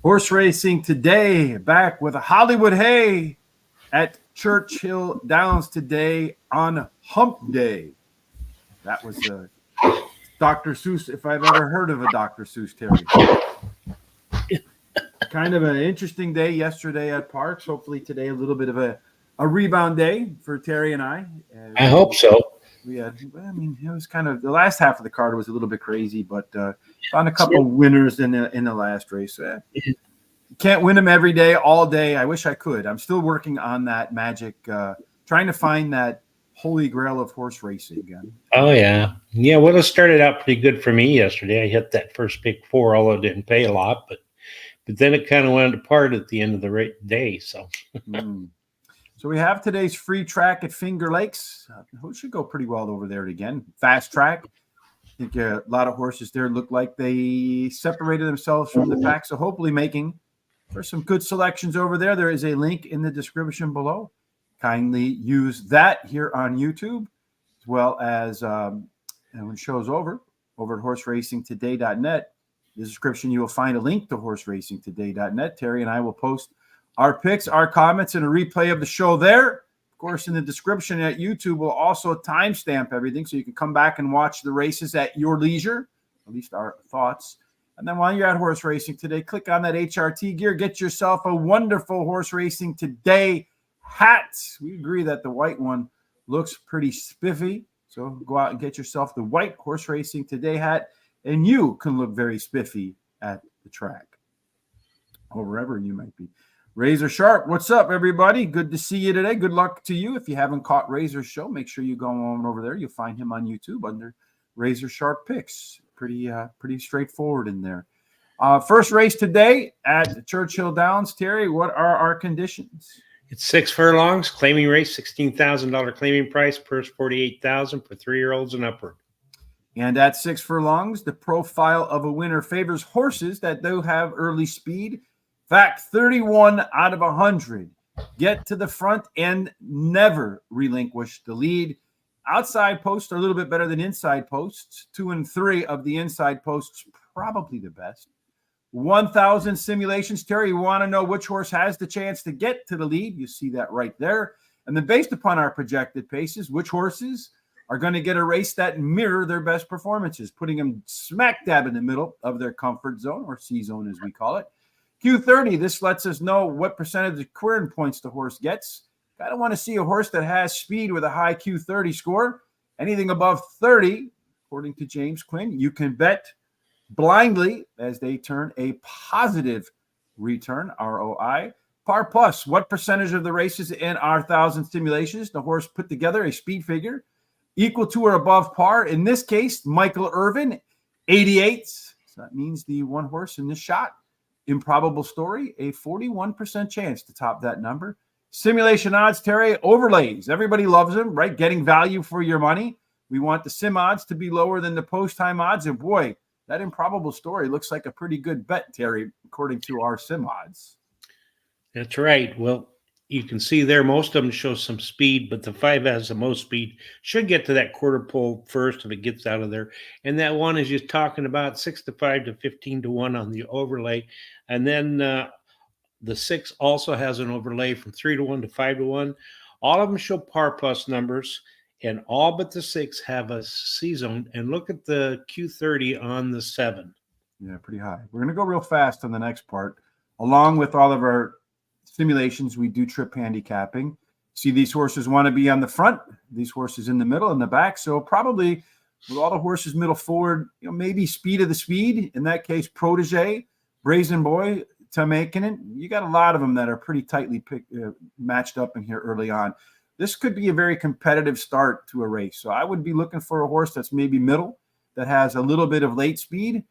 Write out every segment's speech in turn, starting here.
Horse racing today, back with a Hollywood Hay at Churchill Downs today on Hump Day. That was Dr. Seuss, if I've ever heard of a Dr. Seuss, Terry. Kind of an interesting day yesterday at Parks. Hopefully today a little bit of a rebound day for Terry and I. I hope so. We had, it was kind of the last half of the card was a little bit crazy, but found a couple winners in the last race. Can't win them every day, all day. I wish I could. I'm still working on that magic, trying to find that holy grail of horse racing again. Oh, yeah. Yeah, well, it started out pretty good for me yesterday. I hit that first pick 4, although it didn't pay a lot, but then it kind of went apart at the end of the day. So, So we have today's free track at Finger Lakes. Who should go pretty well over there again. Fast track. I think a lot of horses there look like they separated themselves from the pack. So hopefully making for some good selections over there. There is a link in the description below. Kindly use that here on YouTube, as well as and when the show's over at horseracingtoday.net. In the description, you will find a link to horseracingtoday.net. Terry and I will post our picks, our comments, and a replay of the show there. Of course, in the description at YouTube, we'll also timestamp everything so you can come back and watch the races at your leisure, at least our thoughts. And then while you're at Horse Racing Today, click on that HRT gear. Get yourself a wonderful Horse Racing Today hat. We agree that the white one looks pretty spiffy. So go out and get yourself the white Horse Racing Today hat, and you can look very spiffy at the track or wherever you might be. Razor Sharp, what's up, everybody? Good to see you today. Good luck to you. If you haven't caught Razor's show, make sure you go on over there. You'll find him on YouTube under Razor Sharp Picks. Pretty straightforward in there. First race today at Churchill Downs. Terry, what are our conditions? It's 6 furlongs, claiming race, $16,000 claiming price, purse $48,000 for 3-year-olds and upward. And at 6 furlongs, the profile of a winner favors horses that do have early speed. Fact, 31 out of 100 get to the front and never relinquish the lead. Outside posts are a little bit better than inside posts. 2 and 3 of the inside posts, probably the best. 1,000 simulations. Terry, you want to know which horse has the chance to get to the lead? You see that right there. And then based upon our projected paces, which horses are going to get a race that mirror their best performances, putting them smack dab in the middle of their comfort zone, or C zone as we call it. Q30, this lets us know what percentage of query points the horse gets. I don't want to see a horse that has speed with a high Q30 score. Anything above 30, according to James Quinn, you can bet blindly as they turn a positive return, ROI. Par plus, what percentage of the races in our 1,000 simulations the horse put together a speed figure equal to or above par? In this case, Michael Irvin, 88. So that means the one horse in this shot. Improbable story, a 41% chance to top that number. Simulation odds, Terry, overlays. Everybody loves them, right? Getting value for your money. We want the sim odds to be lower than the post-time odds. And boy, that improbable story looks like a pretty good bet, Terry, according to our sim odds. That's right. Well, you can see there most of them show some speed, but the 5 has the most speed. Should get to that quarter pole first if it gets out of there. And that one is just talking about 6 to 5 to 15 to 1 on the overlay. And then the 6 also has an overlay from 3 to 1 to 5 to 1. All of them show par plus numbers, and all but the 6 have a C zone. And look at the Q30 on the 7. Yeah, pretty high. We're going to go real fast on the next part. Along with all of our simulations, we do trip handicapping. See, these horses want to be on the front, these horses in the middle and the back. So probably with all the horses middle forward, maybe speed of the speed. In that case, Protege, Brazen Boy, Tamakinen. You got a lot of them that are pretty tightly matched up in here early on. This could be a very competitive start to a race. So I would be looking for a horse that's maybe middle, that has a little bit of late speed.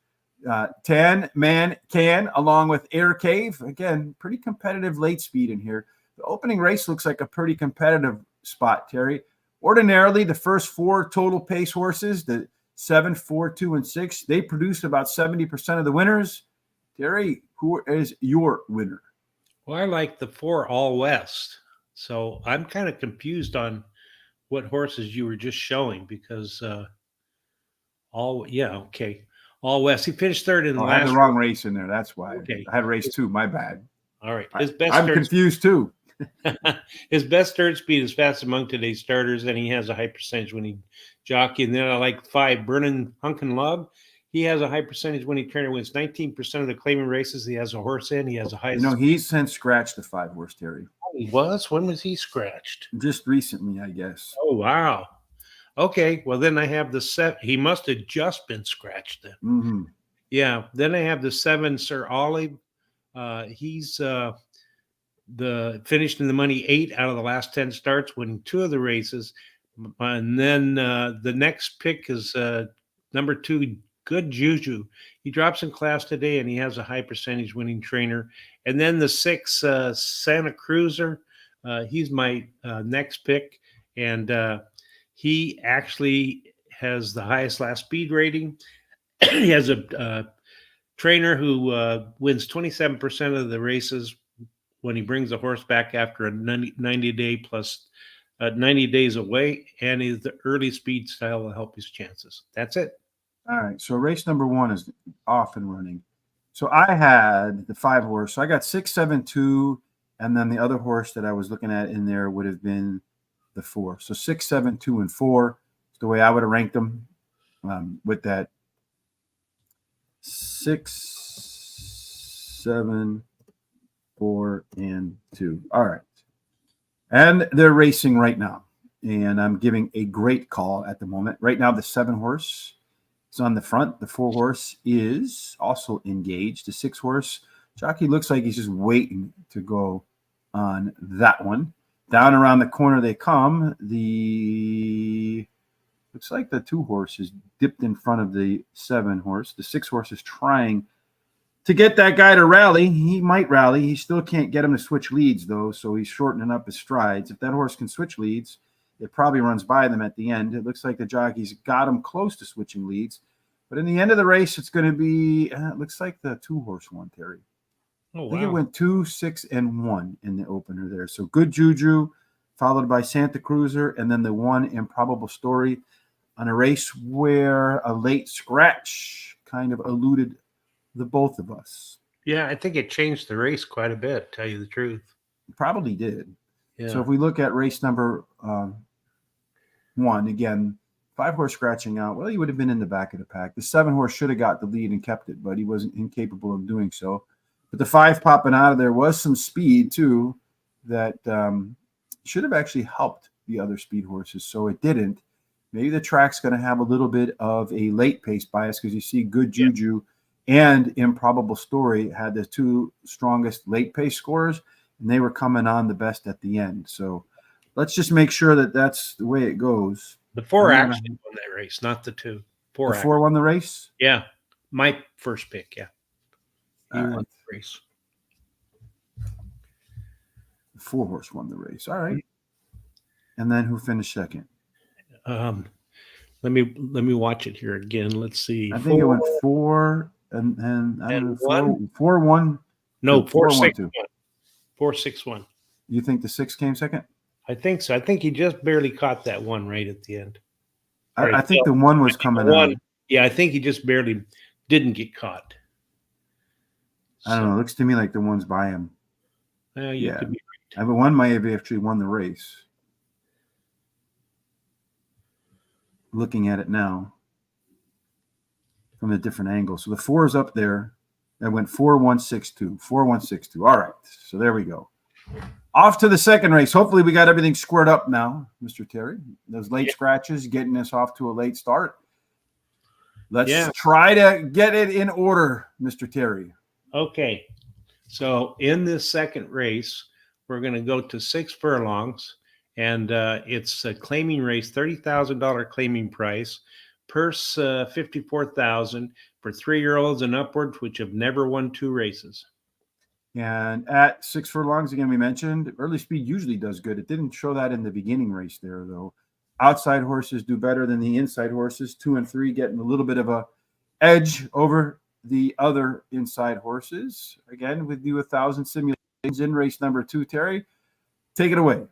Tan Man Can, along with Air Cave. Again, pretty competitive late speed in here. The opening race looks like a pretty competitive spot, Terry. Ordinarily, the first 4 total pace horses, the 7, 4, 2, and 6, they produce about 70% of the winners. Terry, who is your winner? Well, I like the 4 All West. So I'm kind of confused on what horses you were just showing because All All West. He finished third in the I had last the wrong race in there. That's why. Okay. I had race 2. My bad. All right. I'm confused too. His best start speed is fast among today's starters, and he has a high percentage winning jockey. And then I like 5, Vernon Hunkenlog. He has a high percentage winning trainer, wins 19% of the claiming races. He has a horse in. He has a high. He's since scratched the 5-horse, Terry. He was? When was he scratched? Just recently, I guess. Oh, wow. Okay. Well, then I have the 7. He must have just been scratched then. Mm-hmm. Yeah. Then I have the 7, Sir Olive. He's finished in the money 8 out of the last 10 starts, winning 2 of the races. And then the next pick is number 2, Good Juju. He drops in class today, and he has a high percentage winning trainer. And then the 6, Santa Cruiser. He's my next pick, and he actually has the highest last speed rating. He has a trainer who wins 27% of the races when he brings the horse back after a 90-day plus 90 days away, and is the early speed style will help his chances. That's it. All right. So race number 1 is off and running. So I had the 5-horse. So I got 6, 7, 2, and then the other horse that I was looking at in there would have been the 4. So 6, 7, 2, and 4 is the way I would have ranked them with that 6, 7, 4, and 2. All right. And they're racing right now. And I'm giving a great call at the moment. Right now, the 7-horse is on the front. The 4-horse is also engaged. The 6-horse jockey looks like he's just waiting to go on that one. Down around the corner they come. Looks like the 2-horse is dipped in front of the 7-horse. The 6-horse is trying to get that guy to rally. He might rally. He still can't get him to switch leads, though, so he's shortening up his strides. If that horse can switch leads, it probably runs by them at the end. It looks like the jockey's got him close to switching leads. But in the end of the race, it's going to be, it looks like the 2-horse one, Terry. Oh, wow. I think it went 2, 6, and 1 in the opener there. So Good Juju, followed by Santa Cruiser, and then the 1 Improbable Story on a race where a late scratch kind of eluded the both of us. Yeah, I think it changed the race quite a bit, tell you the truth. Probably did. Yeah. So if we look at race number 1, again, 5-horse scratching out, well, he would have been in the back of the pack. The 7-horse should have got the lead and kept it, but he wasn't incapable of doing so. But the 5 popping out of there was some speed, too, that should have actually helped the other speed horses. So it didn't. Maybe the track's going to have a little bit of a late pace bias because you see Good Juju and Improbable Story had the 2 strongest late pace scorers, and they were coming on the best at the end. So let's just make sure that that's the way it goes. The 4 actually won that race, not the 2. 4 won the race? Yeah. My first pick, yeah. He won the race. The 4-horse won the race. All right. And then who finished second? Let me watch it here again. Let's see. I think it went 4 and I don't know, 4 1. No, 4 6 1. 4 6 1. You think the 6 came second? I think so. I think he just barely caught that 1 right at the end. I think the 1 was coming on. Yeah, I think he just barely didn't get caught. I don't know. It looks to me like the 1's by him. Yeah. Could be right. But 1 might have actually won the race. Looking at it now from a different angle. So the 4 is up there. That went 4 1 6 2. 4 1 6 2. All right. So there we go. Off to the second race. Hopefully we got everything squared up now, Mr. Terry. Those late scratches getting us off to a late start. Let's try to get it in order, Mr. Terry. Okay. So in this second race, we're going to go to 6 furlongs. And it's a claiming race, $30,000 claiming price, purse $54,000 for 3-year-olds and upwards, which have never won 2 races. And at 6 furlongs, again, we mentioned early speed usually does good. It didn't show that in the beginning race there, though. Outside horses do better than the inside horses. 2 and 3 getting a little bit of a edge over the other inside horses. Again, we do 1,000 simulations in race number 2. Terry, take it away.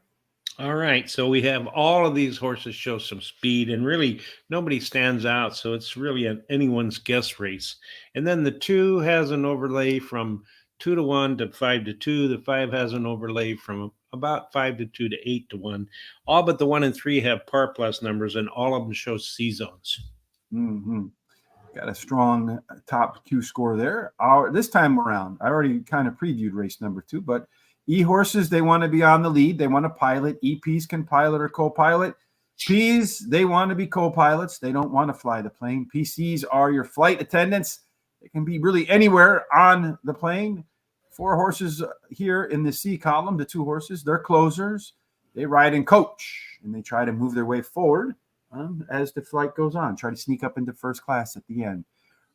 All right, so we have all of these horses show some speed, and really nobody stands out. So it's really anyone's guess race. And then the two has an overlay from 2 to 1 to 5 to 2. The five has an overlay from about 5 to 2 to 8 to 1. All but the 1 and 3 have par plus numbers, and all of them show C zones. Mm-hmm. Got a strong top Q score there. This time around, I already kind of previewed race number 2, but E horses, they want to be on the lead. They want to pilot. EPs can pilot or co-pilot. Ps, they want to be co-pilots. They don't want to fly the plane. PCs are your flight attendants. They can be really anywhere on the plane. 4 horses here in the C column, the 2 horses, they're closers. They ride in coach, and they try to move their way forward as the flight goes on, try to sneak up into first class at the end.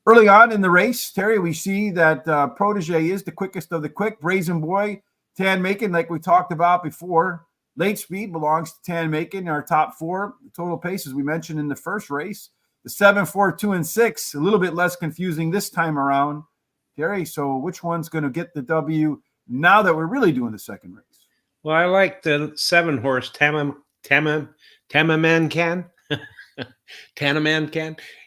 Early on in the race, Terry, we see that Protege is the quickest of the quick. Brazen Boy, Tan Macon, like we talked about before. Late speed belongs to Tan Macon, our top 4. The total pace, as we mentioned in the first race, the 7, 4, 2, and 6, a little bit less confusing this time around. Terry, so which one's going to get the W now that we're really doing the second race? Well, I like the 7 horse Tamaman can.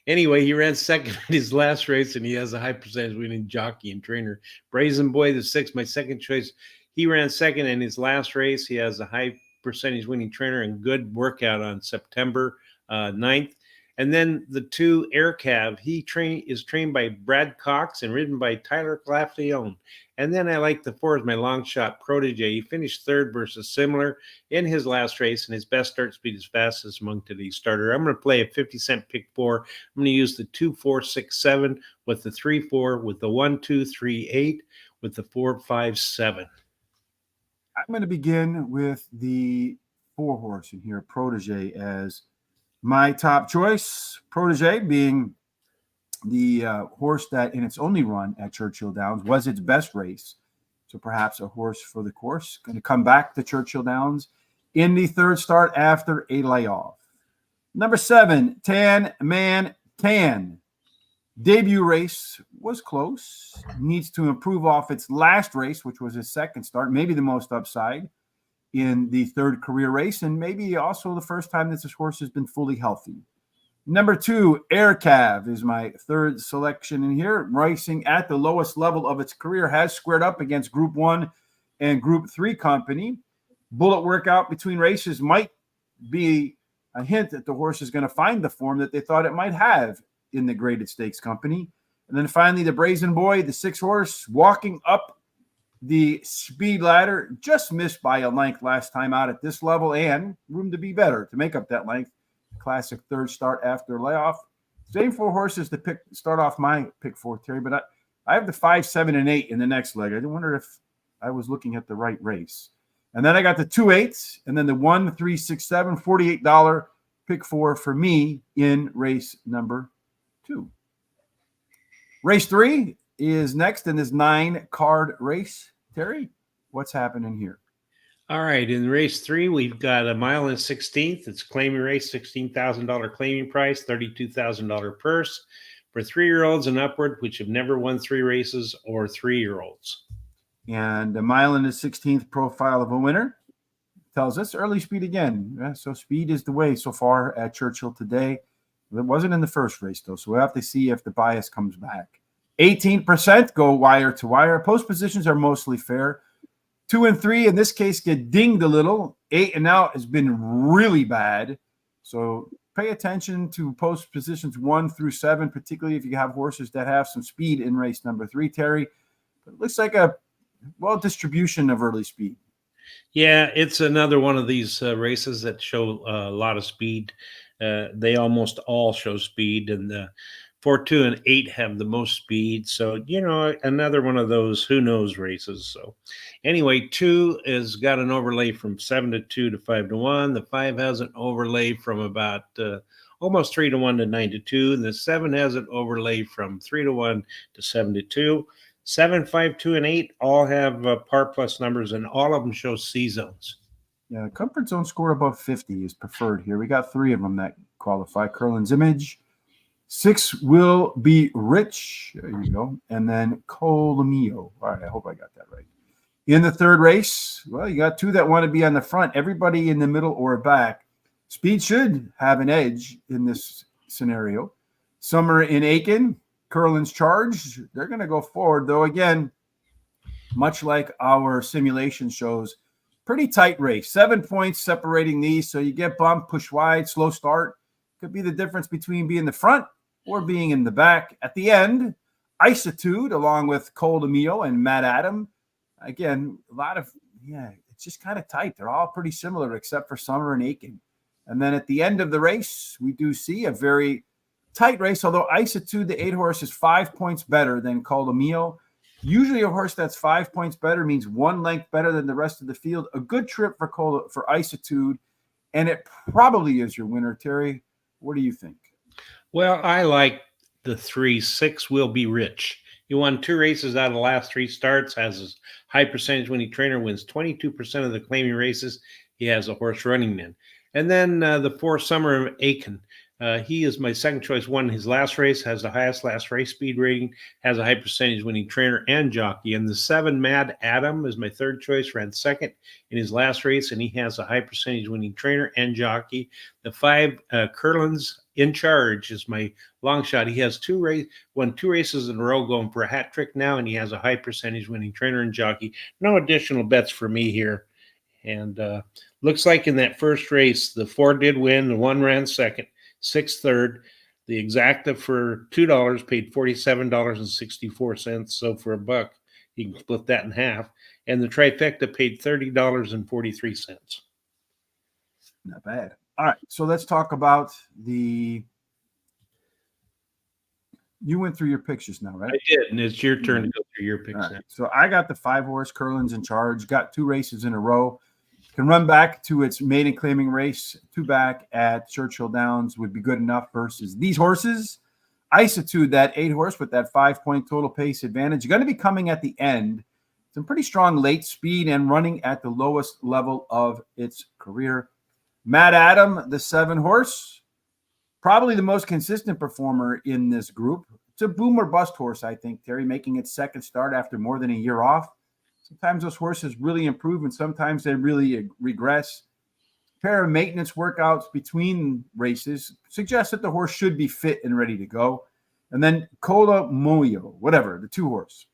Anyway, he ran second in his last race, and he has a high percentage winning jockey and trainer. Brazen Boy, the 6, my second choice. He ran second in his last race. He has a high percentage winning trainer and good workout on September 9th. And then the 2 Air Cav, he is trained by Brad Cox and ridden by Tyler Clafleon. And then I like the 4 as my long shot Protege. He finished 3rd versus similar in his last race, and his best start speed is fastest among today's starter. I'm going to play a 50-cent pick 4. I'm going to use the 2, 4, 6, 7 with the 3, 4, with the 1, 2, 3, 8, with the 4, 5, 7. I'm going to begin with the 4 horse in here, Protege, as my top choice. Protege being the horse that in its only run at Churchill Downs was its best race. So perhaps a horse for the course. Going to come back to Churchill Downs in the 3rd start after a layoff. Number 7, Tan Man Tan. Debut race was close. Needs to improve off its last race, which was his 2nd start, maybe the most upside in the 3rd career race, and maybe also the first time that this horse has been fully healthy. Number 2, Air Cav is my 3rd selection in here. Racing at the lowest level of its career, has squared up against Group 1 and Group 3 company. Bullet workout between races might be a hint that the horse is going to find the form that they thought it might have in the graded stakes company. And then finally, the Brazen Boy, the 6 horse, walking up the speed ladder, just missed by a length last time out at this level, and room to be better to make up that length. Classic 3rd start after layoff. Same 4 horses to start off my pick 4, Terry, but I have the 5, 7, and 8 in the next leg. I wonder if I was looking at the right race. And then I got the 2 8s, and then the 1, 3, 6, 7, $48 pick 4 for me in race number 2. Race 3 is next in this 9-card race. Terry, what's happening here? All right, in race 3, we've got a mile and 16th. It's a claiming race, $16,000 claiming price, $32,000 purse for 3-year-olds and upward, which have never won 3 races, or 3-year-olds. And a mile and a 16th profile of a winner tells us early speed again. So speed is the way so far at Churchill today. It wasn't in the first race, though, so we'll have to see if the bias comes back. 18% go wire to wire. Post positions are mostly fair. 2 and 3 in this case get dinged a little. 8 and out has been really bad. So pay attention to post positions 1 through 7, particularly if you have horses that have some speed in race number 3, Terry. But it looks like a distribution of early speed. Yeah, it's another one of these races that show a lot of speed. They almost all show speed, and the 4, 2, and 8 have the most speed. So, another one of those who knows races. So anyway, 2 has got an overlay from 7 to 2 to 5 to 1. The 5 has an overlay from about almost 3 to 1 to 9 to 2. And the 7 has an overlay from 3 to 1 to 7 to 2. 7, 5, 2, and 8 all have par plus numbers, and all of them show C zones. Yeah, comfort zone score above 50 is preferred here. We got 3 of them that qualify. Curlin's Image. 6 will be Rich. There you go. And then Colomio. All right, I hope I got that right. In the third race, well, you got two that want to be on the front. Everybody in the middle or back. Speed should have an edge in this scenario. Summer in Aiken, Curlin's Charge, they're going to go forward, though, again, much like our simulation shows, pretty tight race. 7 points separating these, so you get bumped, push wide, slow start. Could be the difference between being the front or being in the back. At the end, Isitude, along with Cole DeMio and Matt Adam. Again, it's just kind of tight. They're all pretty similar except for Summer and Aiken. And then at the end of the race, we do see a very tight race, although Isitude, the 8 horse, is 5 points better than Cole DeMio. Usually a horse that's 5 points better means 1 length better than the rest of the field. A good trip for Isitude, and it probably is your winner, Terry. What do you think? Well, I like the 3-6 Will Be Rich. He won 2 races out of the last 3 starts, has a high percentage winning trainer, wins 22% of the claiming races. He has a horse running in. And then the 4 Summer of Aiken. He is my second choice. Won his last race, has the highest last race speed rating, has a high percentage winning trainer and jockey. And the 7 Mad Adam is my third choice, ran second in his last race, and he has a high percentage winning trainer and jockey. The 5 Curlin's In Charge is my long shot. He has won 2 races in a row, going for a hat trick now, and he has a high percentage winning trainer and jockey. No additional bets for me here. And looks like in that first race, the 4 did win, the 1 ran second, 6 third. The exacta for $2 paid $47.64. So for $1, you can split that in half. And the trifecta paid $30.43. Not bad. All right, so let's talk about you went through your picks just now, right? I did, and it's your turn to go through your picks now. So I got the 5 horse, Curlin's In Charge, got 2 races in a row. Can run back to its maiden claiming race, 2 back at Churchill Downs would be good enough versus these horses. Isitude, that 8 horse with that 5-point total pace advantage, going to be coming at the end. Some pretty strong late speed and running at the lowest level of its career. Matt Adam, the 7 horse, probably the most consistent performer in this group. It's a boom or bust horse, I think, Terry, making its second start after more than a year off. Sometimes those horses really improve and sometimes they really regress. A pair of maintenance workouts between races suggests that the horse should be fit and ready to go. And then Cola Moyo, whatever, the 2 horse,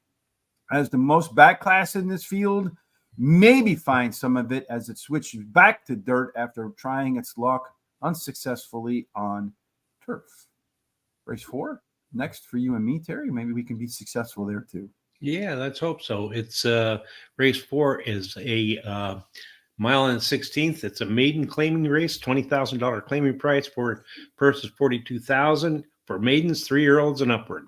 has the most back class in this field. Maybe find some of it as it switches back to dirt after trying its luck unsuccessfully on turf. Race 4, next for you and me, Terry. Maybe we can be successful there too. Yeah, let's hope so. It's race 4 is a mile and 16th. It's a maiden claiming race, $20,000 claiming price. For purses, $42,000 for maidens, 3-year-olds and upward.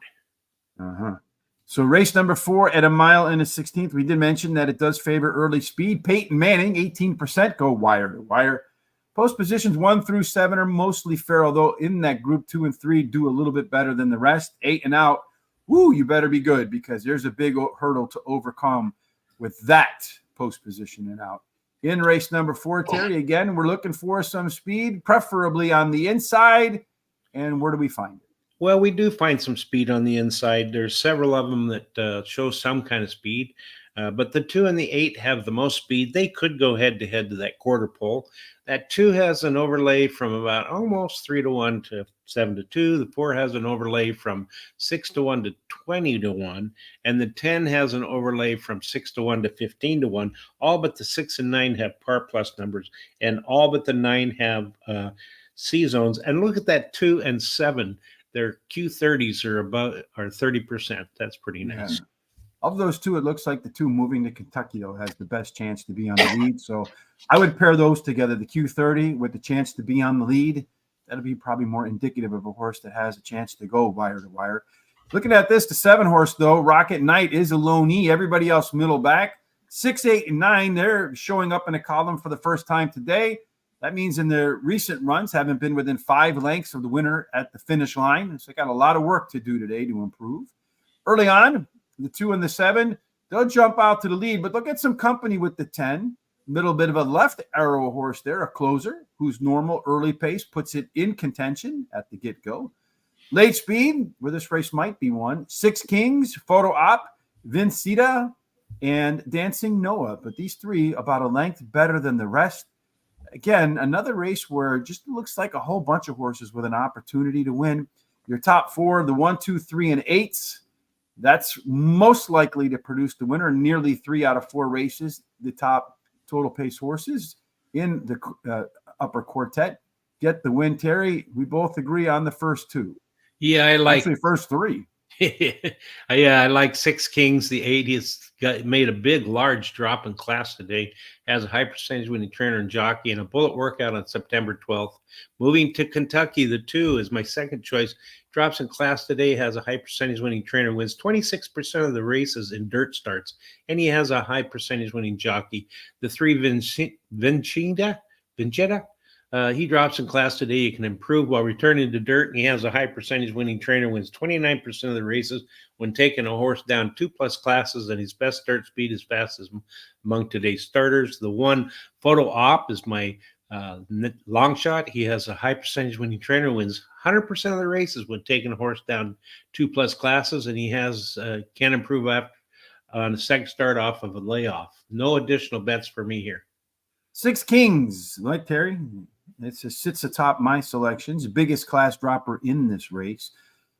So race number 4 at a mile and a 16th. We did mention that it does favor early speed. Peyton Manning, 18%, go wire to wire. Post positions 1 through 7 are mostly fair, although in that group 2 and 3 do a little bit better than the rest. 8 and out. Woo, you better be good because there's a big hurdle to overcome with that post position and out. In race number 4, Terry, again, we're looking for some speed, preferably on the inside. And where do we find it? Well, we do find some speed on the inside. There's several of them that show some kind of speed, but the 2 and the 8 have the most speed. They could go head-to-head to that quarter pole. That 2 has an overlay from about almost 3-1 to 7-2. The 4 has an overlay from 6-1 to 20-1, and the 10 has an overlay from 6-1 to 15-1. All but the 6 and 9 have par plus numbers, and all but the 9 have C zones. And look at that 2 and 7. Their Q30s are 30%. That's pretty nice. Yeah. Of those 2, it looks like the 2 moving to Kentucky, though, has the best chance to be on the lead. So I would pair those together, the Q30 with the chance to be on the lead. That'll be probably more indicative of a horse that has a chance to go wire to wire. Looking at this, the 7 horse, though, Rocket Knight is a lone E. Everybody else middle back. 6, 8, and 9, they're showing up in a column for the first time today. That means in their recent runs haven't been within 5 lengths of the winner at the finish line. So they got a lot of work to do today to improve. Early on, the 2 and the 7, they'll jump out to the lead, but they'll get some company with the 10. Little bit of a left arrow horse there, a closer, whose normal early pace puts it in contention at the get-go. Late speed, where this race might be won, 6 Kings, Photo Op, Vincita, and Dancing Noah. But these three about a length better than the rest. Again, another race where it just looks like a whole bunch of horses with an opportunity to win. Your top four, the 1, 2, 3, and 8s, that's most likely to produce the winner. Nearly 3 out of 4 races, the top total pace horses in the upper quartet get the win. Terry, we both agree on the first 2. Yeah, I like actually first 3. Yeah, I like Six Kings. The 80th made a big, large drop in class today. Has a high percentage winning trainer and jockey, and a bullet workout on September 12th. Moving to Kentucky, the 2 is my second choice. Drops in class today. Has a high percentage winning trainer. Wins 26% of the races in dirt starts, and he has a high percentage winning jockey. The 3 Vincetta. He drops in class today. He can improve while returning to dirt, and he has a high percentage winning trainer. Wins 29% of the races when taking a horse down 2+ classes, and his best start speed is fastest among today's starters. The 1 Photo Op is my long shot. He has a high percentage winning trainer. Wins 100% of the races when taking a horse down 2+ classes, and he has can improve after on the second start off of a layoff. No additional bets for me here. Six Kings, like Terry. It sits atop my selections. Biggest class dropper in this race.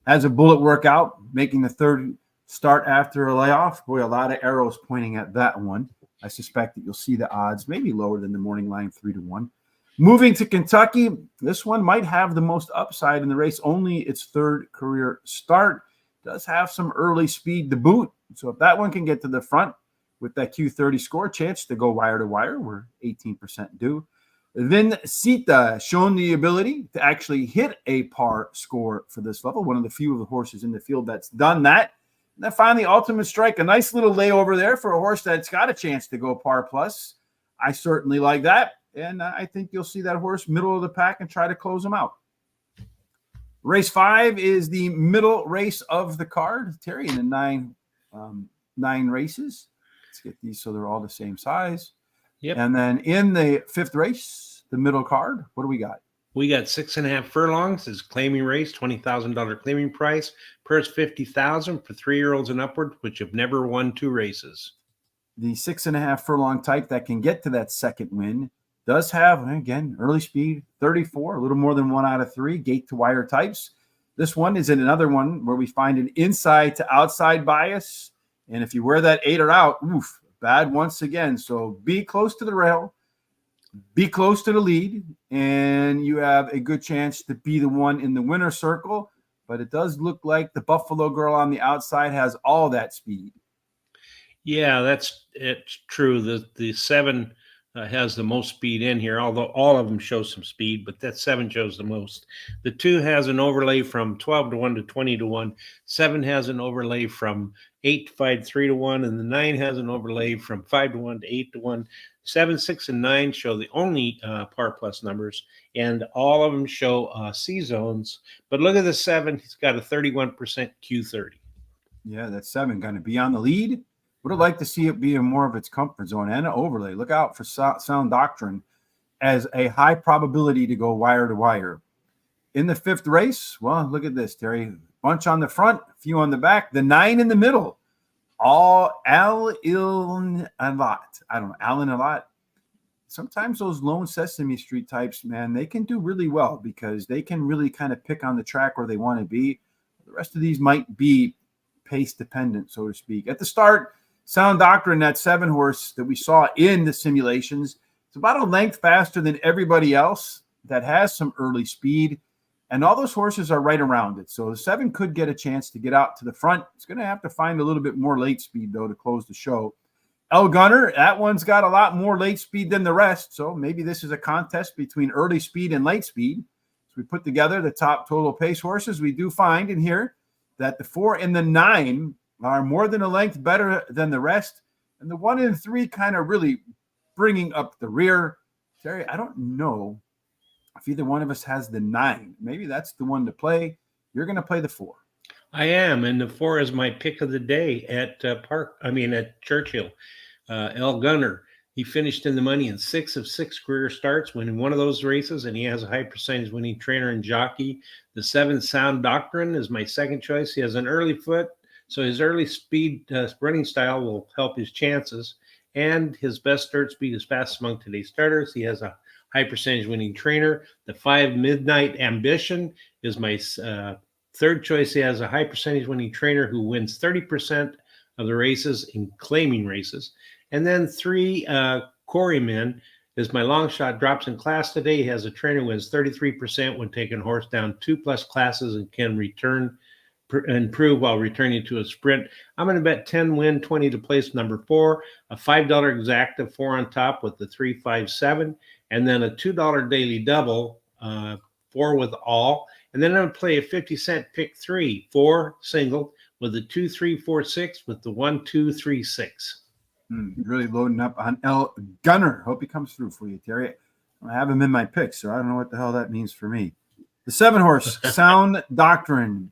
Has a bullet workout, making the third start after a layoff. Boy, a lot of arrows pointing at that one. I suspect that you'll see the odds maybe lower than the morning line, 3-1. Moving to Kentucky, this one might have the most upside in the race. Only its 3rd career start. Does have some early speed to boot. So if that one can get to the front with that Q30 score, chance to go wire to wire, we're 18% due. Vincetta shown the ability to actually hit a par score for this level. One of the few of the horses in the field that's done that. And then finally, Ultimate Strike, a nice little layover there for a horse that's got a chance to go par plus. I certainly like that. And I think you'll see that horse middle of the pack and try to close them out. Race 5 is the middle race of the card. Terry, in the 9 races. Let's get these so they're all the same size. Yep. And then in the 5th race, the middle card, what do we got? We got 6.5 furlongs. It's claiming race, $20,000 claiming price. Purse $50,000 for 3-year-olds and upward, which have never won 2 races. The 6.5 furlong type that can get to that second win does have, again, early speed, 34, a little more than 1 out of 3 gate to wire types. This one is in another one where we find an inside to outside bias. And if you wear that 8 or out, oof, bad once again. So be close to the rail, be close to the lead, and you have a good chance to be the one in the winner's circle. But it does look like the Buffalo Girl on the outside has all that speed. Yeah, it's true. The 7 has the most speed in here, although all of them show some speed, but that 7 shows the most. The 2 has an overlay from 12-1 to 20-1. 7 has an overlay from 8-5, 3-1, and the 9 has an overlay from 5-1 to 8-1. 7, 6, and 9 show the only par plus numbers, and all of them show C zones. But look at the 7; he's got a 31% Q30. Yeah, that 7 going to be on the lead. Would have liked to see it be in more of its comfort zone and an overlay. Look out for Sound Doctrine as a high probability to go wire to wire. In the 5th race, well, look at this, Terry. Bunch on the front, a few on the back, the 9 in the middle. All Alan a lot. I don't know, Alan a lot. Sometimes those lone Sesame Street types, man, they can do really well because they can really kind of pick on the track where they want to be. The rest of these might be pace dependent, so to speak. At the start, Sound Doctrine, that 7 horse that we saw in the simulations, it's about a length faster than everybody else that has some early speed, and all those horses are right around it. So the 7 could get a chance to get out to the front. It's going to have to find a little bit more late speed, though, to close the show. El Gunner, that one's got a lot more late speed than the rest, so maybe this is a contest between early speed and late speed. So we put together the top total pace horses. We do find in here that the 4 and the 9 are more than a length better than the rest. And the 1 and 3 kind of really bringing up the rear. Terry, I don't know if either one of us has the 9. Maybe that's the one to play. You're going to play the 4. I am, and the 4 is my pick of the day at Churchill. El Gunner, he finished in the money in 6 of 6 career starts, winning one of those races, and he has a high percentage winning trainer and jockey. The 7 Sound Doctrine is my second choice. He has an early foot, So his early speed running style will help his chances, and his best start speed is fast among today's starters. He has a high percentage winning trainer. The 5 Midnight Ambition is my third choice. He has a high percentage winning trainer who wins 30% of the races in claiming races. And then 3 Quarrymen is my long shot, drops in class today. He has a trainer who wins 33% when taking horse down 2+ classes and can improve while returning to a sprint. I'm going to bet 10 win, 20 to place number 4, a $5 exacta 4 on top with the 357, and then a $2 daily double, 4 with all. And then I'm going to play a 50-cent pick 3, 4 single with the 2, 3, 4, 6 with the 1, 2, 3, 6. Really loading up on El Gunner. Hope he comes through for you, Terry. I have him in my picks, so I don't know what the hell that means for me. The 7-horse, Sound Doctrine.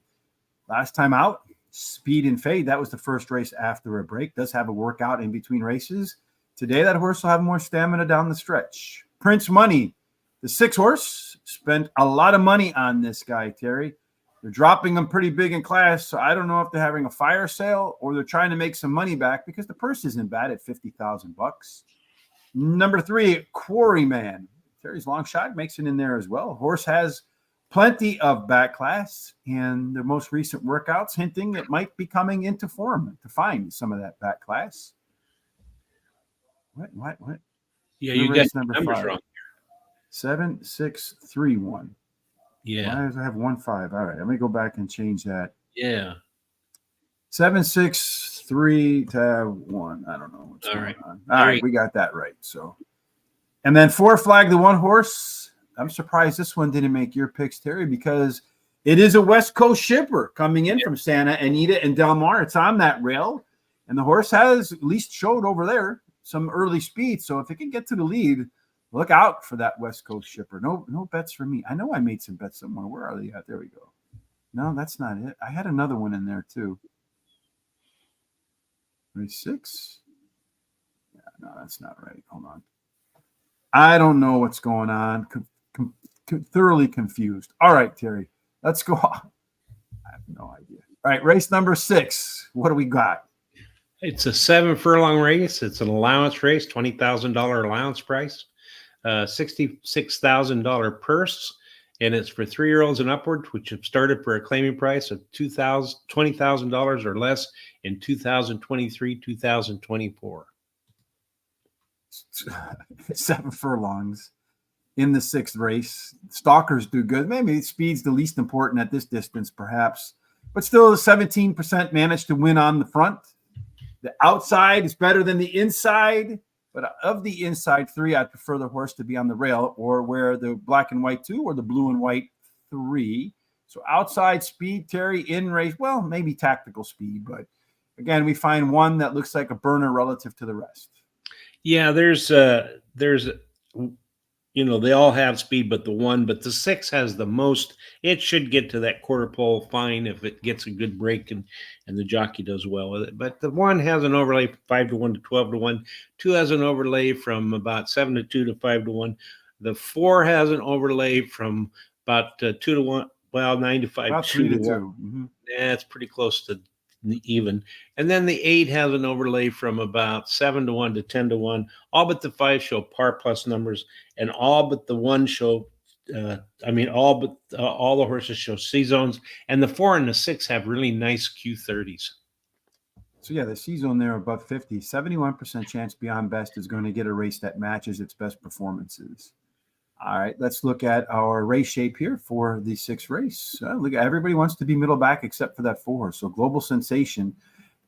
Last time out, Speed and Fade. That was the first race after a break. Does have a workout in between races. Today, that horse will have more stamina down the stretch. Prince Money. The 6-horse spent a lot of money on this guy, Terry. They're dropping him pretty big in class, so I don't know if they're having a fire sale or they're trying to make some money back because the purse isn't bad at $50,000. Number 3, Quarryman. Terry's long shot makes it in there as well. Horse has plenty of back class, and the most recent workouts hinting it might be coming into form to find some of that back class. What? Yeah, you got number numbers 5. wrong. 7, 6, 3, 1. Yeah. Why does I have 1, 5? All right, let me go back and change that. Yeah. 7, 6, 3 to 1. I don't know what's going on. All right, we got that right. So, and then 4 Flag, the 1-horse. I'm surprised this one didn't make your picks, Terry, because it is a West Coast shipper coming in from Santa Anita and Del Mar. It's on that rail, and the horse has at least showed over there some early speed. So if it can get to the lead, look out for that West Coast shipper. No bets for me. I know I made some bets somewhere. Where are they at? There we go. No, that's not it. I had another one in there too. Race 6. Yeah, no, that's not right. Hold on. I don't know what's going on. Thoroughly confused. All right, Terry, let's go on. I have no idea. All right, race number 6. What do we got? It's a 7 furlong race. It's an allowance race, $20,000 allowance price, $66,000 purse, and it's for 3-year-olds and upward, which have started for a claiming price of $20,000 or less in 2023, 2024. 7 furlongs in the 6th race. Stalkers do good. Maybe speed's the least important at this distance, perhaps, but still 17% managed to win on the front. The outside is better than the inside, but of the inside 3, I'd prefer the horse to be on the rail or wear the black and white 2 or the blue and white 3. So outside speed, Terry, in race, well, maybe tactical speed, but again, we find one that looks like a burner relative to the rest. Yeah, there's they all have speed, but the 6 has the most. It should get to that quarter pole fine if it gets a good break and the jockey does well with it. But the 1 has an overlay from 5 to 1 to 12 to 1. 2 has an overlay from about 7 to 2 to 5 to 1. The 4 has an overlay from about 2 to 1. Well, 9 to 5, about 3 to 2. Mm-hmm. Yeah, it's pretty close to even. And then the 8 has an overlay from about 7 to 1 to 10 to 1. All but the 5 show par plus numbers, and all but the 1 show all the horses show C zones, and the 4 and the 6 have really nice Q30s. So yeah, the C zone there above 50, 71% chance beyond best is going to get a race that matches its best performances. All right, let's look at our race shape here for the 6th race. Look, everybody wants to be middle back except for that 4. So Global Sensation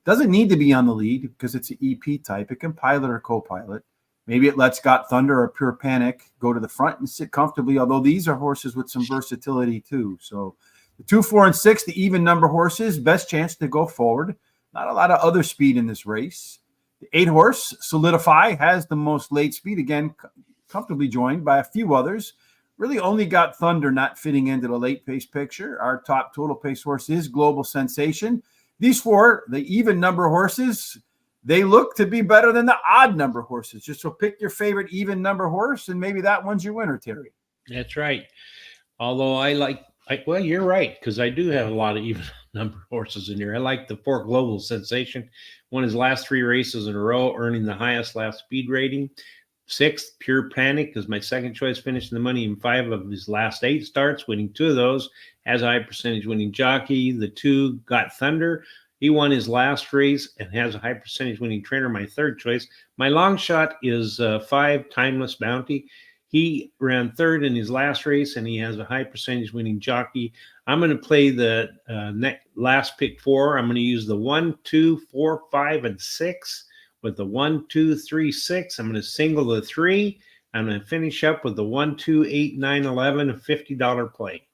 doesn't need to be on the lead because it's an EP type. It can pilot or co-pilot. Maybe it lets Got Thunder or Pure Panic go to the front and sit comfortably, although these are horses with some versatility too. So the 2, 4, and 6, the even number horses, best chance to go forward. Not a lot of other speed in this race. The 8-horse, Solidify, has the most late speed. Again, comfortably joined by a few others. Really only Got Thunder not fitting into the late pace picture. Our top total pace horse is Global Sensation. These 4, the even number horses, they look to be better than the odd number horses. Just so pick your favorite even number horse, and maybe that one's your winner, Terry. That's right. Although well, you're right, because I do have a lot of even number of horses in here. I like the 4 Global Sensation. Won his last 3 races in a row, earning the highest lap speed rating. 6, Pure Panic is my second choice, finishing the money in 5 of his last 8 starts, winning 2 of those. Has a high percentage winning jockey. The 2, Got Thunder. He won his last race and has a high percentage winning trainer, my third choice. My long shot is 5, Timeless Bounty. He ran third in his last race, and he has a high percentage winning jockey. I'm going to play the last pick 4. I'm going to use the 1, 2, 4, 5, and 6. With the 1, 2, 3, 6, I'm going to single the 3. I'm going to finish up with the 1, 2, 8, 9, 11, a $50 play.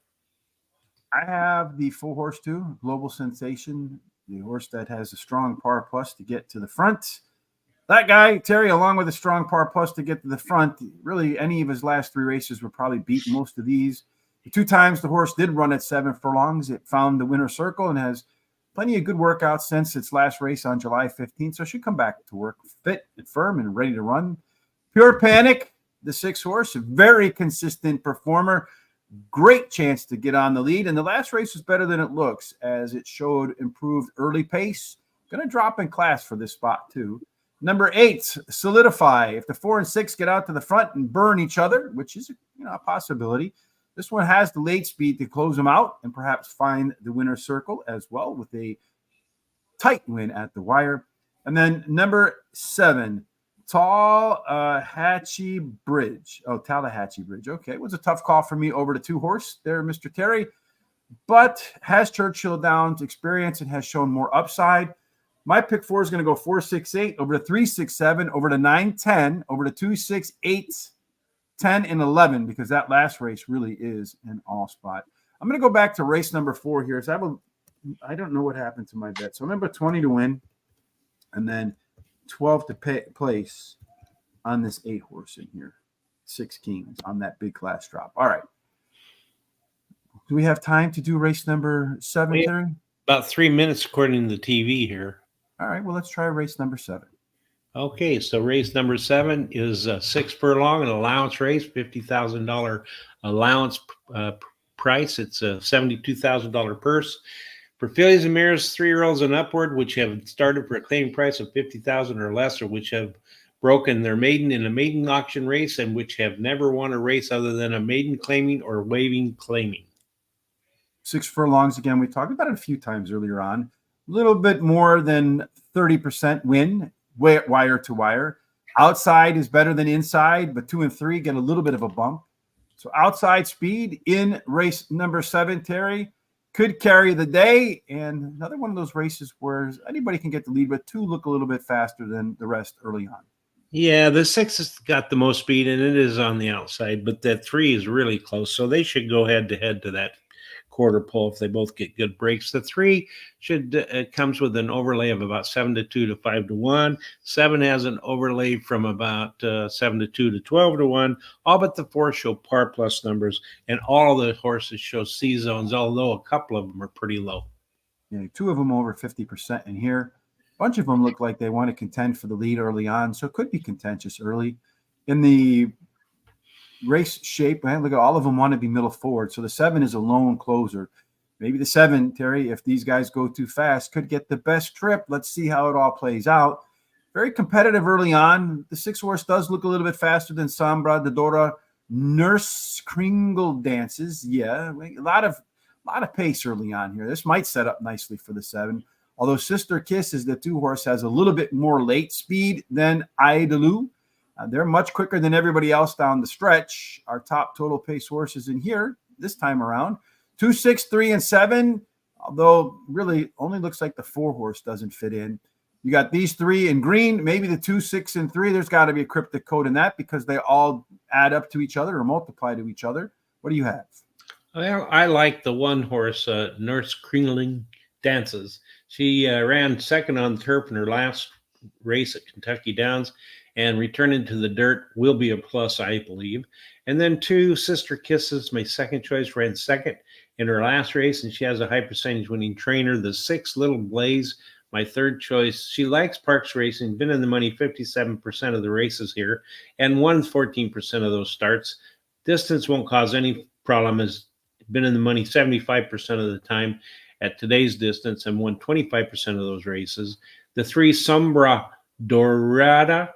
I have the 4 horse too, Global Sensation, the horse that has a strong par plus to get to the front. That guy, Terry, along with a strong par plus to get to the front, really any of his last 3 races would probably beat most of these. The 2 times the horse did run at 7 furlongs, it found the winner's circle and has plenty of good workouts since its last race on July 15th, so should come back to work fit and firm and ready to run. Pure Panic, the 6 horse, a very consistent performer. Great chance to get on the lead, and the last race was better than it looks as it showed improved early pace. Going to drop in class for this spot too. Number 8, Solidify. If the 4 and 6 get out to the front and burn each other, which is a possibility, this one has the late speed to close them out and perhaps find the winner's circle as well with a tight win at the wire. And then number 7, Tallahatchie Bridge. Oh, Tallahatchie Bridge. Okay, it was a tough call for me over the 2 horse there, Mr. Terry, but has Churchill down to experience and has shown more upside. My pick 4 is going to go 4, 6, 8 over to 3, 6, 7 over to 9, 10 over to 2, 6, 8, 10, and 11 because that last race really is an all spot. I'm going to go back to race number 4 here. So I don't know what happened to my bet. So remember 20 to win and then 12 to place on this 8 horse in here. 6 Kings on that big class drop. All right. Do we have time to do race number 7, Terry? About 3 minutes according to the TV here. All right. Well, let's try race number 7. Okay, so race number 7 is 6 furlong, an allowance race, $50,000 allowance price. It's a $72,000 purse. For fillies and mares, 3-year-olds and upward, which have started for a claim price of $50,000 or less, or which have broken their maiden in a maiden auction race, and which have never won a race other than a maiden claiming or waiving claiming. 6 furlongs again. We talked about it a few times earlier on. A little bit more than 30% win, wire to wire. Outside is better than inside, but 2 and 3 get a little bit of a bump. So outside speed in race number 7, Terry, could carry the day. And another one of those races where anybody can get the lead, but 2 look a little bit faster than the rest early on. Yeah, the 6 has got the most speed, and it is on the outside, but that 3 is really close. So they should go head to head to that quarter pole if they both get good breaks. The 3 should comes with an overlay of about 7-2 to 5-1. 7 has an overlay from about 7-2 to 12-1. All but the 4 show par plus numbers, and all the horses show C zones, although a couple of them are pretty low. Yeah, 2 of them over 50% in here. A bunch of them look like they want to contend for the lead early on, so it could be contentious early. In the race shape, look at all of them want to be middle forward. So the 7 is a lone closer. Maybe the 7, Terry, if these guys go too fast, could get the best trip. Let's see how it all plays out. Very competitive early on. The 6 horse does look a little bit faster than Sombra de Dora. Nurse Kringle Dances. Yeah, a lot of pace early on here. This might set up nicely for the 7. Although Sister Kiss is the 2 horse has a little bit more late speed than Idaloo. They're much quicker than everybody else down the stretch. Our top total pace horses in here this time around. 2, 6, 3, and 7, although really only looks like the 4 horse doesn't fit in. You got these 3 in green, maybe the 2, 6, and 3. There's got to be a cryptic code in that because they all add up to each other or multiply to each other. What do you have? Well, I like the 1 horse, Nurse Kringling Dances. She ran second on the turf in her last race at Kentucky Downs, and returning to the dirt will be a plus, I believe. And then 2, Sister Kisses, my second choice, ran second in her last race, and she has a high percentage winning trainer. The 6, Little Blaze, my third choice. She likes Parks racing, been in the money 57% of the races here, and won 14% of those starts. Distance won't cause any problem, has been in the money 75% of the time. at today's distance and won 25% of those races. The 3 Sombra Dorada,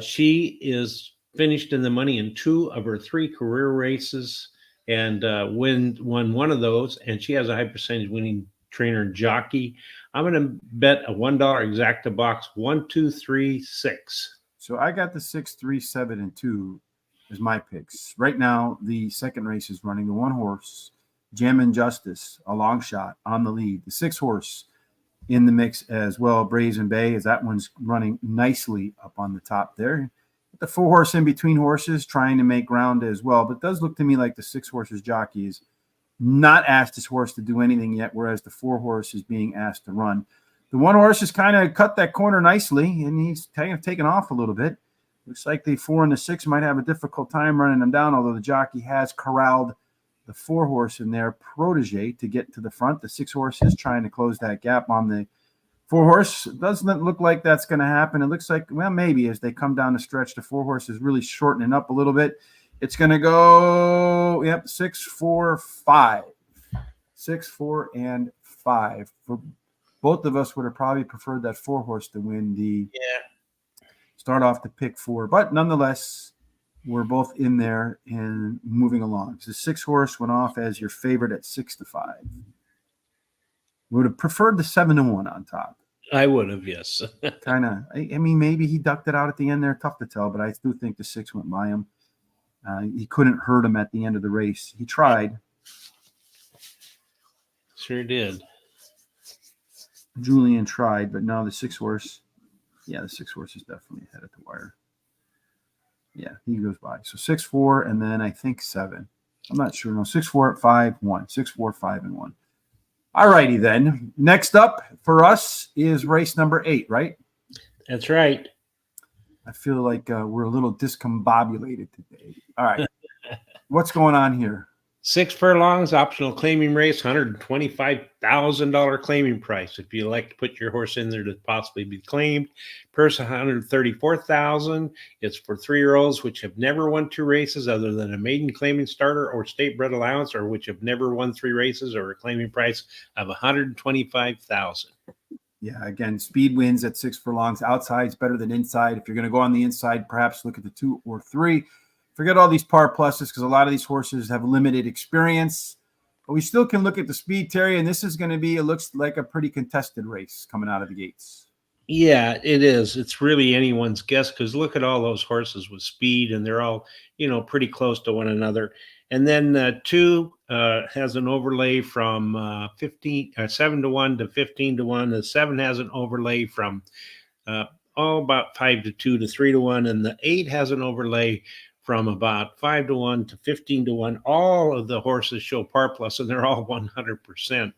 she is finished in the money in 2 of her 3 career races and won one of those. And she has a high percentage winning trainer and jockey. I'm going to bet a $1 exacta box 1, 2, 3, 6. So I got the 6, 3, 7, and 2 as my picks. Right now, the second race is running the 1 horse, Jammin' Justice, a long shot on the lead. The 6 horse in the mix as well, Brazen Bay, as that one's running nicely up on the top there. The 4 horse in between horses trying to make ground as well, but it does look to me like the 6 horse's jockey is not asked his horse to do anything yet, whereas the 4 horse is being asked to run. The 1 horse has kind of cut that corner nicely, and he's kind of taken off a little bit. Looks like the 4 and the 6 might have a difficult time running them down, although the jockey has corralled the 4 horse in their protege to get to the front. The 6 horse is trying to close that gap on the 4 horse. It doesn't look like that's going to happen. It looks like, well, maybe as they come down the stretch, the 4 horse is really shortening up a little bit. It's going to go, 6, 4, 5. 6, 4, and 5. For both of us would have probably preferred that 4 horse to win the start off the pick 4. But nonetheless, we're both in there and moving along. So the 6 horse went off as your favorite at 6 to 5. Would have preferred the 7 to 1 on top. I would have, yes. Kind of. I mean, maybe he ducked it out at the end there. Tough to tell, but I do think the 6 went by him. He couldn't hurt him at the end of the race. He tried. Sure did. Julian tried, but now the 6 horse. Yeah, the 6 horse is definitely ahead at the wire. Yeah, he goes by. So 6, 4, and then I think 7. I'm not sure. No, 6, 4, 5, 1. 6, 4, 5, and 1. All righty then. Next up for us is race number 8, right? That's right. I feel like we're a little discombobulated today. All right. What's going on here? 6 furlongs, optional claiming race, $125,000 claiming price. If you like to put your horse in there to possibly be claimed, purse $134,000. It's for 3-year-olds which have never won 2 races other than a maiden claiming starter or state bred allowance, or which have never won 3 races, or a claiming price of $125,000. Yeah, again, speed wins at 6 furlongs. Outside's better than inside. If you're going to go on the inside, perhaps look at the 2 or 3. Forget all these par pluses because a lot of these horses have limited experience. But we still can look at the speed, Terry, and this is going to be, it looks like a pretty contested race coming out of the gates. Yeah, it is. It's really anyone's guess because look at all those horses with speed, and they're all, pretty close to one another. And then 2 has an overlay from 7 to 1 to 15 to 1. The 7 has an overlay from about 5 to 2 to 3 to 1, and the 8 has an overlay from about 5 to 1 to 15 to 1. All of the horses show par plus, and they're all 100%.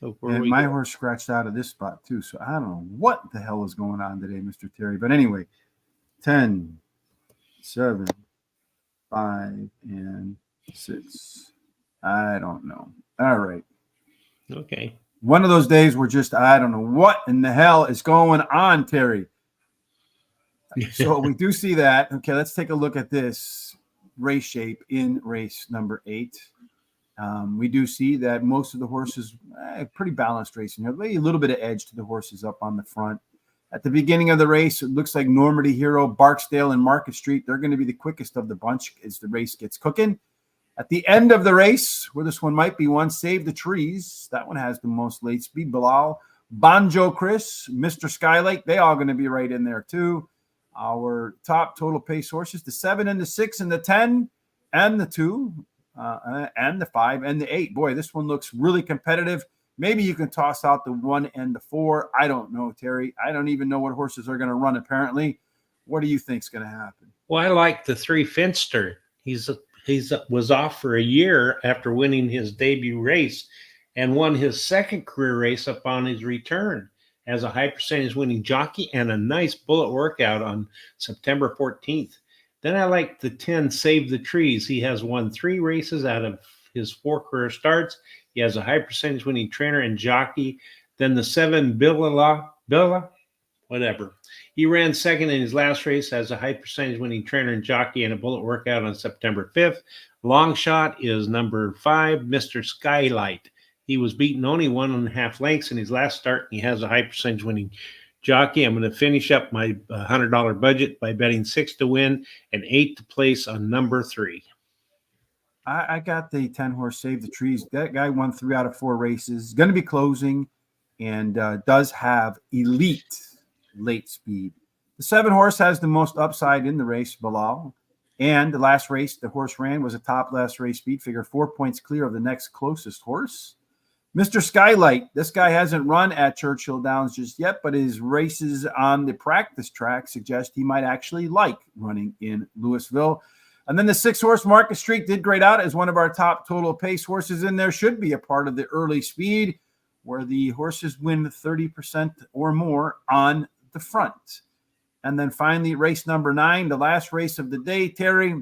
So and my horse scratched out of this spot too, so I don't know what the hell is going on today, Mr. Terry. But anyway, 10, 7, 5, and 6. I don't know. All right. Okay. One of those days we're just, I don't know what in the hell is going on, Terry. So we do see that. Okay, let's take a look at this race shape in race number 8. We do see that most of the horses, pretty balanced racing here. A little bit of edge to the horses up on the front. At the beginning of the race, it looks like Normandy Hero, Barksdale, and Market Street, they're going to be the quickest of the bunch as the race gets cooking. At the end of the race, where this one might be one, Save the Trees. That one has the most late speed. Bilal, Banjo Chris, Mr. Skylake, they all going to be right in there too. Our top total pace horses, the 7 and the 6 and the 10 and the 2 and the 5 and the 8. Boy, this one looks really competitive. Maybe you can toss out the 1 and the 4. I don't know, Terry. I don't even know what horses are going to run, apparently. What do you think is going to happen? Well, I like the 3 Finster. He's was off for a year after winning his debut race and won his second career race upon his return as a high percentage winning jockey and a nice bullet workout on September 14th. Then I like the 10 Save the Trees. He has won 3 races out of his 4 career starts. He has a high percentage winning trainer and jockey. Then the 7 Billa, whatever. He ran second in his last race as a high percentage winning trainer and jockey in a bullet workout on September 5th. Long shot is number 5, Mr. Skylight. He was beaten only 1.5 lengths in his last start, and he has a high percentage winning jockey. I'm going to finish up my $100 budget by betting 6 to win and 8 to place on number 3. I got the 10 horse Save the Trees. That guy won 3 out of 4 races. Going to be closing and does have elite late speed. The 7 horse has the most upside in the race, Bilal. And the last race the horse ran was a top last race speed figure, 4 points clear of the next closest horse. Mr. Skylight, this guy hasn't run at Churchill Downs just yet, but his races on the practice track suggest he might actually like running in Louisville. And then the 6 horse Market Street did grade out as one of our top total pace horses in there, should be a part of the early speed where the horses win 30% or more on the front. And then finally, race number 9, the last race of the day. Terry,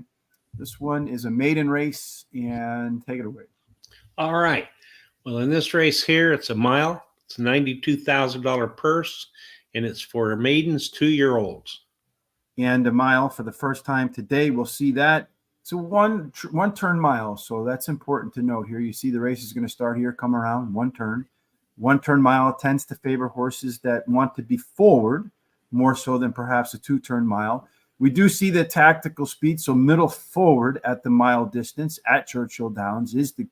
this one is a maiden race, and take it away. All right. Well, in this race here, it's a mile. It's a $92,000 purse, and it's for maidens 2-year-olds. And a mile for the first time today. We'll see that. It's a one turn mile, so that's important to note here. You see the race is going to start here, come around, one turn. 1 turn mile tends to favor horses that want to be forward more so than perhaps a 2-turn mile. We do see the tactical speed, so middle forward at the mile distance at Churchill Downs is the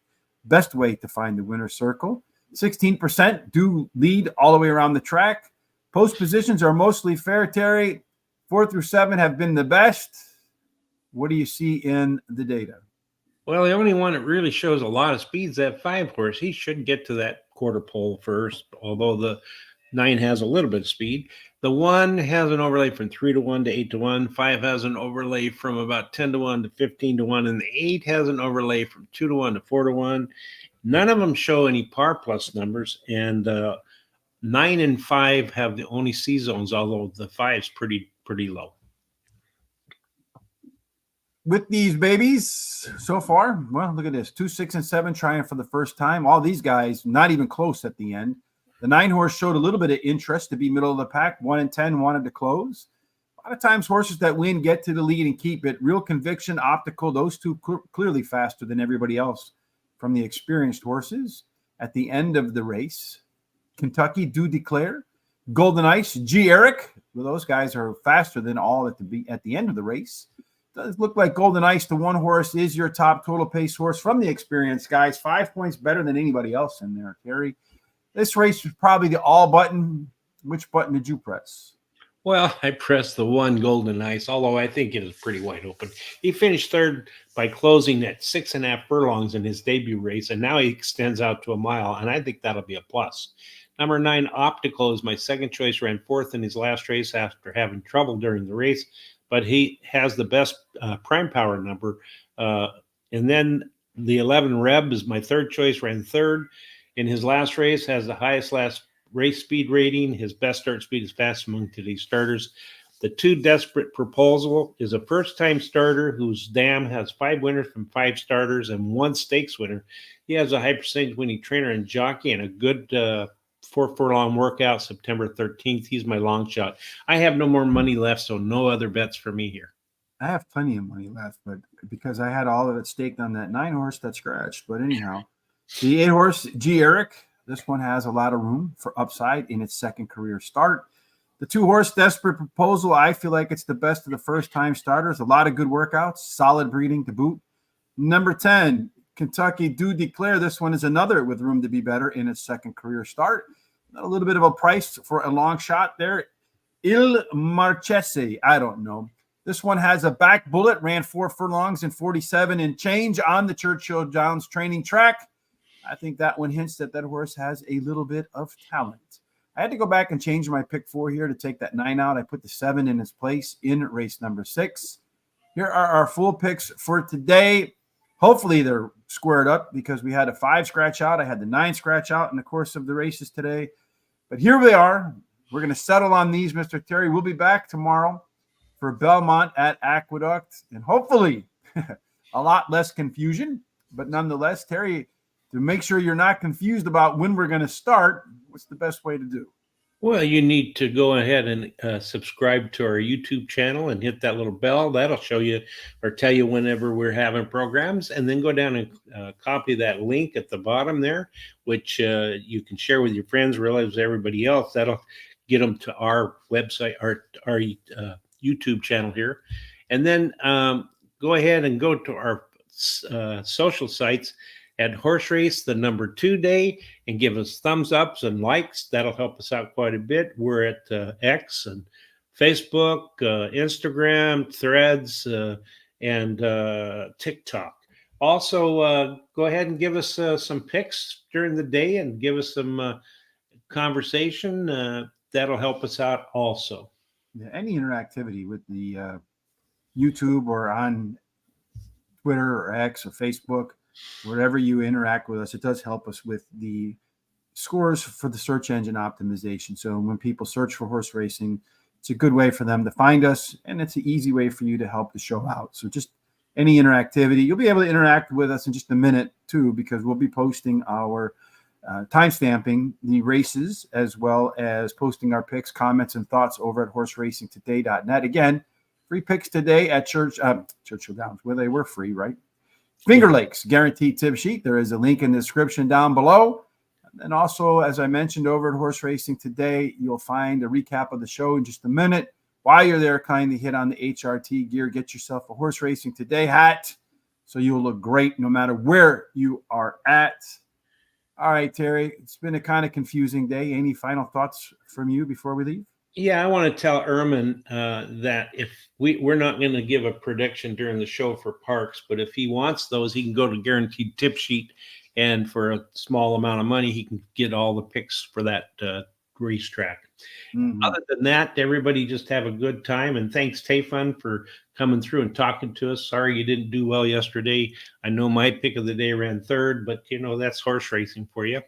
best way to find the winner's circle. 16% do lead all the way around the track. Post positions are mostly fair, Terry. 4 through 7 have been the best. What do you see in the data? Well, the only one that really shows a lot of speed is that 5 horse. He should get to that quarter pole first, although the 9 has a little bit of speed. The 1 has an overlay from 3 to 1 to 8 to 1. 5 has an overlay from about 10 to 1 to 15 to 1. And the 8 has an overlay from 2 to 1 to 4 to 1. None of them show any par plus numbers. And 9 and 5 have the only C zones, although the 5 is pretty low. With these babies so far, well, look at this. 2, 6, and 7 trying for the first time. All these guys not even close at the end. The 9 horse showed a little bit of interest to be middle of the pack. 1 and 10 wanted to close. A lot of times horses that win get to the lead and keep it. Real Conviction, Optical, those two clearly faster than everybody else from the experienced horses. At the end of the race, Kentucky Do Declare, Golden Ice, G. Eric. Well, those guys are faster than all at the end of the race. Does look like Golden Ice, the 1 horse, is your top total pace horse from the experienced guys. 5 points better than anybody else in there, Terry. This race was probably the all button. Which button did you press? Well, I pressed the 1 Golden Ice, although I think it is pretty wide open. He finished 3rd by closing at 6.5 furlongs in his debut race, and now he extends out to a mile, and I think that'll be a plus. Number 9, Optical, is my second choice, ran 4th in his last race after having trouble during the race, but he has the best prime power number. And then the 11, Reb, is my third choice, ran 3rd in his last race, has the highest last race speed rating. His best start speed is fast among today's starters. The 2, Desperate Proposal, is a first-time starter whose dam has 5 winners from 5 starters and 1 stakes winner. He has a high percentage winning trainer and jockey and a good 4 furlong workout September 13th. He's my long shot. I have no more money left, so no other bets for me here. I have plenty of money left, but because I had all of it staked on that 9 horse that scratched. But anyhow, the 8 horse, G. Eric, this one has a lot of room for upside in its second career start. The 2 horse, Desperate Proposal, I feel like it's the best of the first-time starters. A lot of good workouts, solid breeding to boot. Number 10, Kentucky Do Declare. This one is another with room to be better in its second career start. A little bit of a price for a long shot there. Il Marchese, I don't know. This one has a back bullet, ran 4 furlongs and 47 and change on the Churchill Downs training track. I think that one hints that horse has a little bit of talent. I had to go back and change my pick 4 here to take that 9 out. I put the 7 in its place in race number 6. Here are our full picks for today. Hopefully they're squared up because we had a 5 scratch out. I had the 9 scratch out in the course of the races today. But here we are. We're going to settle on these, Mr. Terry. We'll be back tomorrow for Belmont at Aqueduct. And hopefully a lot less confusion. But nonetheless, Terry, to make sure you're not confused about when we're going to start, what's the best way to do? Well, you need to go ahead and subscribe to our YouTube channel and hit that little bell. That'll show you or tell you whenever we're having programs. And then go down and copy that link at the bottom there, which you can share with your friends, realize everybody else. That'll get them to our website, our YouTube channel here. And then go ahead and go to our social sites at Horse Race, the number 2 day, and give us thumbs ups and likes. That'll help us out quite a bit. We're at X and Facebook, Instagram, Threads, and TikTok. Also, go ahead and give us some pics during the day and give us some conversation. That'll help us out also. Yeah, any interactivity with the YouTube or on Twitter or X or Facebook, wherever you interact with us, it does help us with the scores for the search engine optimization. So when people search for horse racing, it's a good way for them to find us, and it's an easy way for you to help the show out. So just any interactivity, you'll be able to interact with us in just a minute too, because we'll be posting our timestamping the races, as well as posting our picks, comments, and thoughts over at horseracingtoday.net. Again, free picks today at Churchill Downs, where they were free, right? Finger Lakes guaranteed tip sheet. There is a link in the description down below. And also, as I mentioned, over at Horse Racing Today, you'll find a recap of the show in just a minute. While you're there, kindly hit on the HRT gear. Get yourself a Horse Racing Today hat so you'll look great no matter where you are at. All right, Terry, it's been a kind of confusing day. Any final thoughts from you before we leave? Yeah, I want to tell Erman that if we're not going to give a prediction during the show for Parks, but if he wants those, he can go to Guaranteed Tip Sheet, and for a small amount of money, he can get all the picks for that racetrack. Mm-hmm. Other than that, everybody just have a good time, and thanks, Tayfun, for coming through and talking to us. Sorry you didn't do well yesterday. I know my pick of the day ran third, but that's horse racing for you.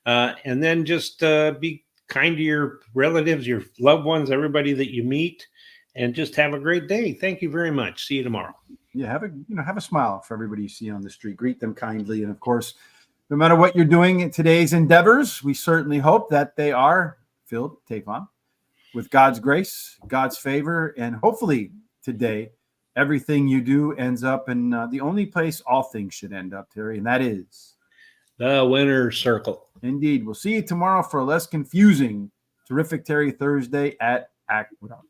And then just be kind to your relatives, your loved ones, everybody that you meet, and just have a great day. Thank you very much. See you tomorrow. Yeah, have a smile for everybody you see on the street. Greet them kindly, and of course, no matter what you're doing in today's endeavors, we certainly hope that they are filled, Tayfun, with God's grace, God's favor, and hopefully today everything you do ends up in the only place all things should end up, Terry, and that is the winner's circle. Indeed. We'll see you tomorrow for a less confusing Terrific Terry Thursday at Aqueduct.